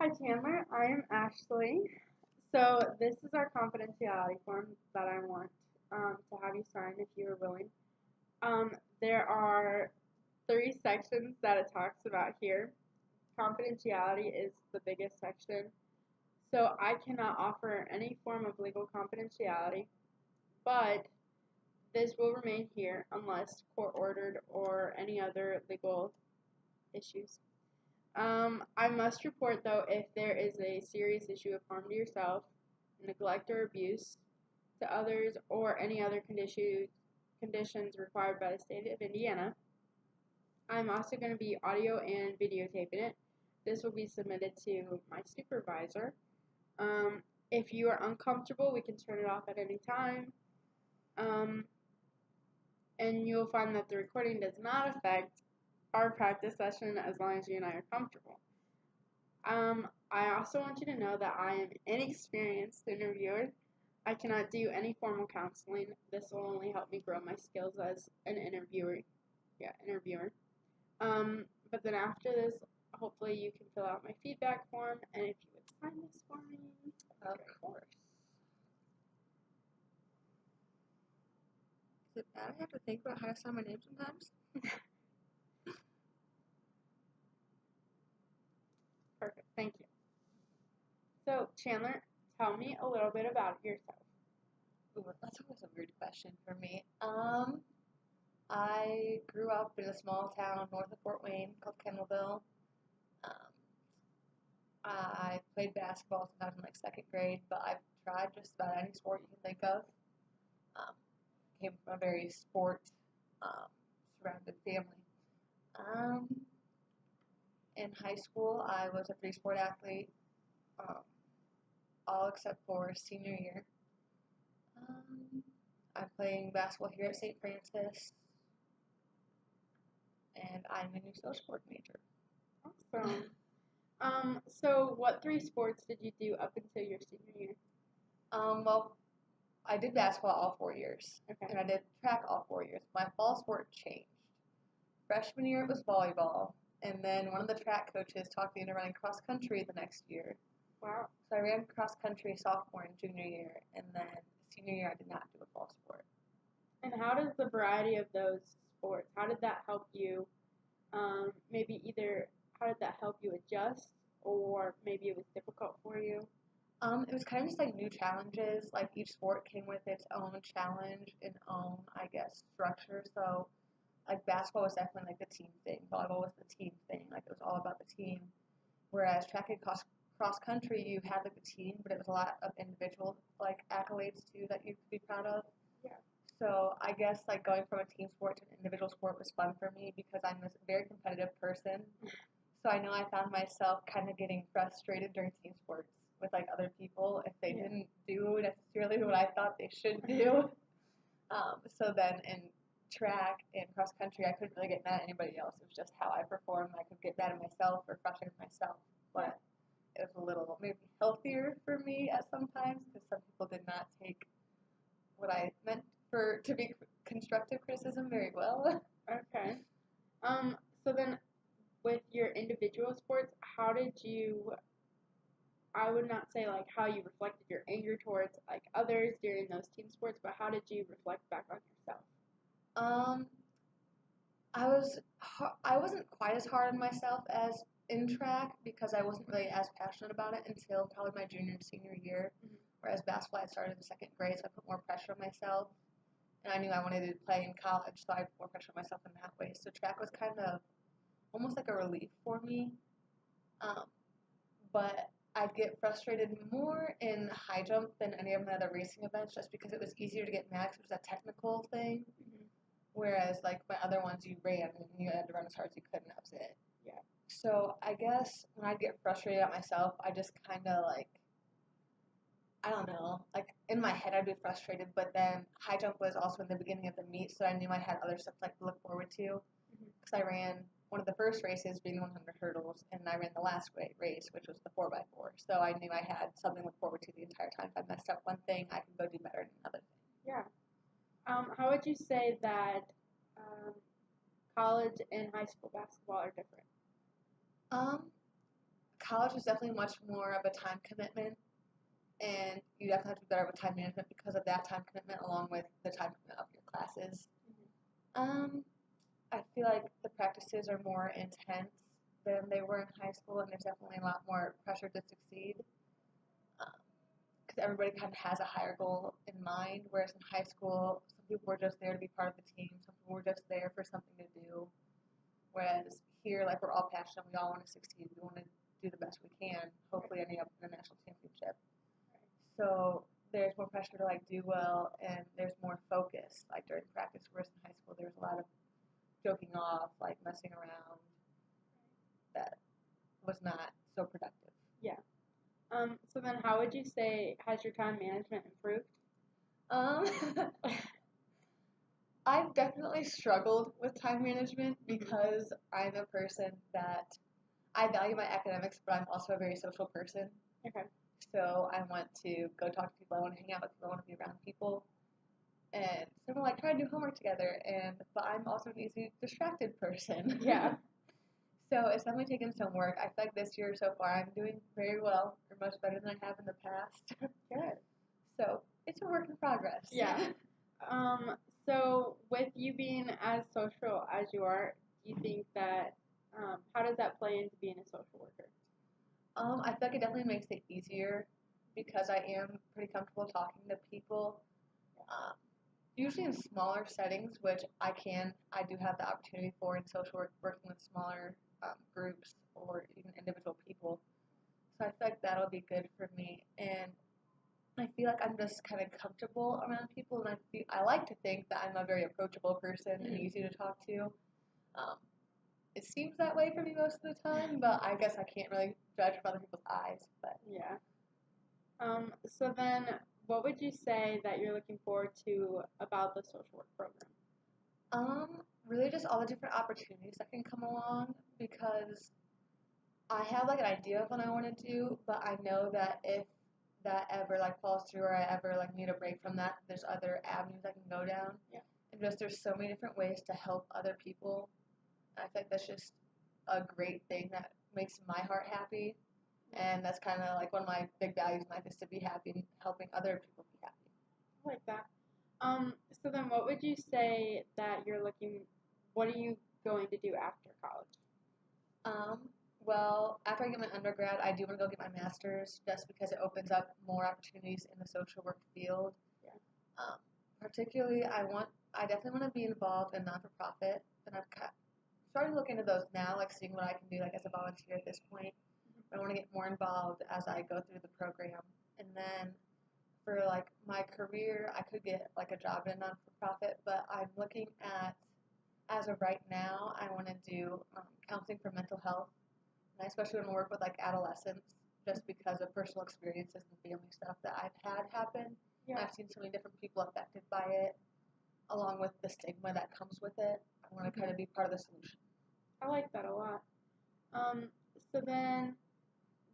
Hi Chandler, I am Ashley. So this is our confidentiality form that I want to have you sign if you are willing. There are three sections that it talks about here. Confidentiality is the biggest section. So I cannot offer any form of legal confidentiality, but this will remain here unless court ordered or any other legal issues. I must report though if there is a serious issue of harm to yourself, neglect or abuse to others, or any other conditions required by the state of Indiana. I'm also going to be audio and videotaping it. This will be submitted to my supervisor. If you are uncomfortable, we can turn it off at any time. Um, and you'll find that the recording does not affect our practice session as long as you and I are comfortable. I also want you to know that I am inexperienced interviewer. I cannot do any formal counseling. This will only help me grow my skills as an interviewer. Yeah, interviewer. But then after this, hopefully you can fill out my feedback form, and if you would sign this for me. Of course. Is it bad I have to think about how to sign my name sometimes? Perfect. Thank you. So Chandler, tell me a little bit about yourself. Ooh, that's always a weird question for me. I grew up in a small town north of Fort Wayne called Kendallville. Um, I played basketball since I was in like second grade, but I've tried just about any sport you can think of. Um, Came from a very sport um, surrounded family. Um, in high school, I was a three-sport athlete, um, all except for senior year. I'm playing basketball here at St. Francis, and I'm a new social work major. Awesome. So what three sports did you do up until your senior year? Well, I did basketball all 4 years, Okay. and I did track all 4 years. My fall sport changed. Freshman year it was volleyball, and then one of the track coaches talked me into running cross country the next year. Wow. So I ran cross country sophomore and junior year, and then senior year I did not do a fall sport. And how does the variety of those sports, how did that help you? Maybe either how did that help you adjust, or maybe it was difficult for you? It was kind of just like new challenges. Like each sport came with its own challenge and own, I guess, structure. So like basketball was definitely like the team thing. Volleyball was the team thing. Like it was all about the team. Whereas track and cross country, you had like the team, but it was a lot of individual like accolades too that you could be proud of. Yeah. So I guess like going from a team sport to an individual sport was fun for me because I'm this very competitive person. So I know I found myself kind of getting frustrated during team sports with like other people if they didn't do necessarily what I thought they should do. So then in track and cross country, I couldn't really get mad at anybody else. It was just how I performed. I could get mad at myself or frustrated with myself, but it was a little maybe healthier for me at some times because some people did not take what I meant for to be constructive criticism very well. Okay. So then with your individual sports, how did you, I would not say like how you reflected your anger towards like others during those team sports, but how did you reflect back on yourself? Um, I wasn't quite as hard on myself as in track because I wasn't really as passionate about it until probably my junior and senior year. Mhm. Whereas basketball, I started in second grade, so I put more pressure on myself, and I knew I wanted to play in college, so I put more pressure on myself in that way. So track was kind of almost like a relief for me. Um, but I'd get frustrated more in high jump than any of my other racing events, just because it was easier to get mad because it was a technical thing. Mhm. Whereas like my other ones, you ran and you had to run as hard as you could, and that was it. Yeah. So I guess when I'd get frustrated at myself, I just kind of like I don't know, like in my head I'd be frustrated, but then high jump was also in the beginning of the meet, so I knew I had other stuff like to look forward to. Mhm. Because I ran one of the first races being the 100 hurdles, and I ran the last race, which was the 4x4. So I knew I had something to look forward to the entire time. If I messed up one thing, I could go do better in another thing. Yeah. How would you say that um, college and high school basketball are different? Um, college is definitely much more of a time commitment, and you definitely have to be better with time management because of that time commitment, along with the time commitment of your classes. I feel like the practices are more intense than they were in high school, and there's definitely a lot more pressure to succeed because everybody kind of has a higher goal in mind. Whereas in high school, some people were just there to be part of the team, some people were just there for something to do. Whereas here, like we're all passionate, we all want to succeed, we want to do the best we can, hopefully ending up in a national championship. So there's more pressure to like do well, and there's more focus like during practice. Whereas in high school, there's a lot of joking off, like messing around, that was not so productive. Yeah. So then how would you say has your time management improved? Um, I've definitely struggled with time management because I'm a person that I value my academics, but I'm also a very social person. Okay. So I want to go talk to people, I want to hang out with people, I want to be around people. And so we're like trying to do homework together, but I'm also an easily distracted person. Yeah. So it's definitely taken some work. I feel like this year so far I'm doing very well, or much better than I have in the past. Good. So it's a work in progress. Yeah. So with you being as social as you are, do you think that how does that play into being a social worker? I feel like it definitely makes it easier because I am pretty comfortable talking to people. Usually in smaller settings, which I do have the opportunity for in social work, working with smaller groups or even individual people. So I feel like that'll be good for me, and I feel like I'm just kind of comfortable around people, and I like to think that I'm a very approachable person and easy to talk to. Um, it seems that way for me most of the time, but I guess I can't really judge from other people's eyes. But Yeah. So then, what would you say that you're looking forward to about the social work program? really just all the different opportunities that can come along because I have like an idea of what I want to do, but I know that if that ever like falls through or I ever like need a break from that, there's other avenues I can go down. Yeah. And just there's so many different ways to help other people. I think that's just a great thing that makes my heart happy. And that's kind of like one of my big values in life is to be happy and helping other people be happy. I like that. So then what would you say that what are you going to do after college? Well, after I get my undergrad, I do want to go get my master's just because it opens up more opportunities in the social work field. Yeah. Particularly, I definitely want to be involved in non-for-profit, and I've started looking into those now, like seeing what I can do like as a volunteer at this point. But I want to get more involved as I go through the program, and then for like my career, I could get like a job in a non-for-profit, but I'm looking at, as of right now, I want to do counseling for mental health. And I especially want to work with like adolescents just because of personal experiences and family stuff that I've had happen. Yeah. And I've seen so many different people affected by it, along with the stigma that comes with it. I want to kind of be part of the solution. I like that a lot. So then,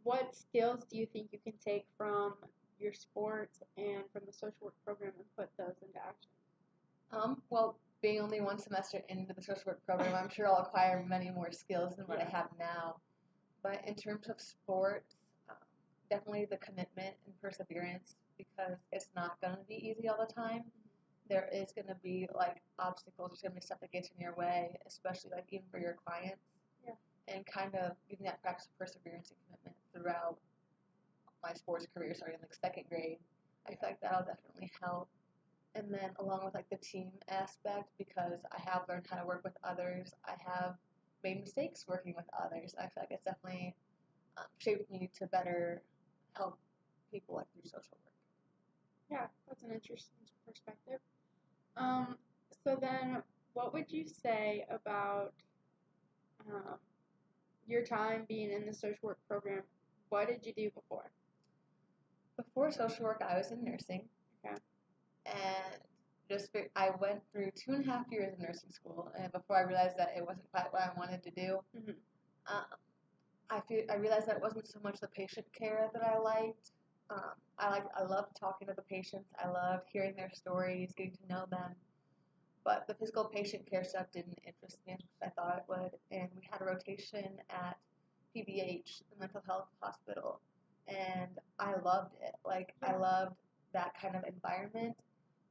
what skills do you think you can take from your sports and from the social work program and put those into action? Well, being only one semester into the social work program, I'm sure I'll acquire many more skills than what I have now. But in terms of sports, definitely the commitment and perseverance because it's not going to be easy all the time. There is going to be like obstacles, there's going to be stuff that gets in your way, especially like even for your clients. Yeah. And kind of using that practice of perseverance and commitment throughout my sports career starting in like second grade. I feel like that'll definitely help. And then along with like the team aspect, because I have learned how to work with others, I have made mistakes working with others. I feel like it's definitely shaped me to better help people like through social work. Yeah, that's an interesting perspective. So then, what would you say about your time being in the social work program? What did you do before? Before social work, I was in nursing. Okay. And I went through 2.5 years of nursing school, and before I realized that it wasn't quite what I wanted to do, I realized that it wasn't so much the patient care that I liked. I loved talking to the patients. I loved hearing their stories, getting to know them. But the physical patient care stuff didn't interest me as much as I thought it would. And we had a rotation at CBH, the mental health hospital, and I loved it. Like, I Yeah. loved that kind of environment,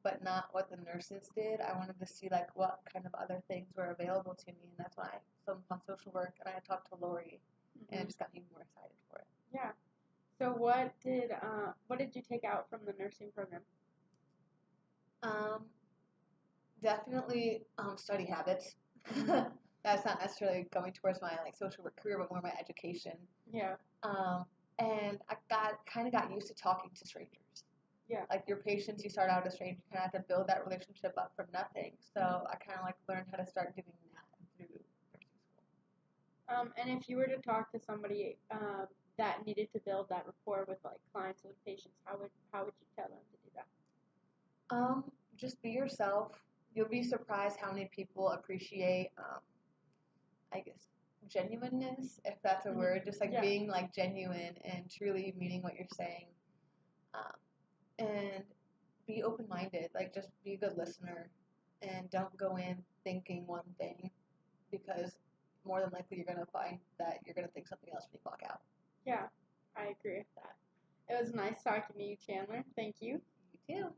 but not what the nurses did. I wanted to see like what kind of other things were available to me, and that's when I stumbled upon social work, and I talked to Lori, and it Mhm. just got me more excited for it. Yeah. So what did you take out from the nursing program? Um, Definitely study habits. That's not necessarily going towards my like social work career, but more my education. Yeah. Um, and I got used to talking to strangers. Yeah. Like your patients, you start out as strangers, you kind of have to build that relationship up from nothing. So I kind of like learned how to start doing that through nursing school. And if you were to talk to somebody that needed to build that rapport with like clients or with patients, how would you tell them to do that? Just be yourself. You'll be surprised how many people appreciate, I guess, genuineness, if that's a word. Just like Yeah. being like genuine and truly meaning what you're saying. Um, and be open minded. Like just be a good listener, and don't go in thinking one thing because more than likely you're gonna find that you're gonna think something else when you walk out. Yeah, I agree with that. It was nice talking to you, Chandler. Thank you. You too.